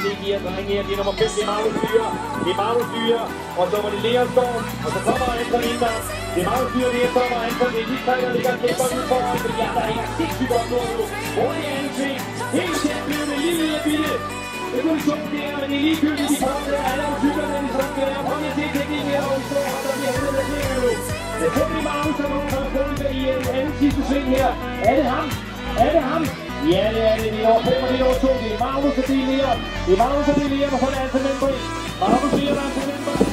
se gear, drenge her. Det er nummer 5, det er Magnus Dyre. Det er Magnus Dyre. Og så var det Leon Storm. Og så kommer Anton Inder. Det er Magnus Dyre, det er Storm og Anton. Det er de tre, der ligger og kæmper ud foran. For de andre hænger sindssygt godt nu. Hurtigt ansigt. Helt tæt blev det lige af bitte. Det kunne de det er, men det er ligegyldigt. De kommer der. Alle er typer, men de sådan der. Prøv lige at se teknikken her. Og vi står her, der bliver hentet med det nu. Det er Tony Magnus, der kommer fra Tony i anden sidste sving her. Er det ham? Er det ham? Ja, det er det. Det er over 5 og det er over 2. Det er Magnus og det er Leon. Det er Magnus og det er Leon, og så er det Anton Inder. Magnus og Leon og Anton Inder.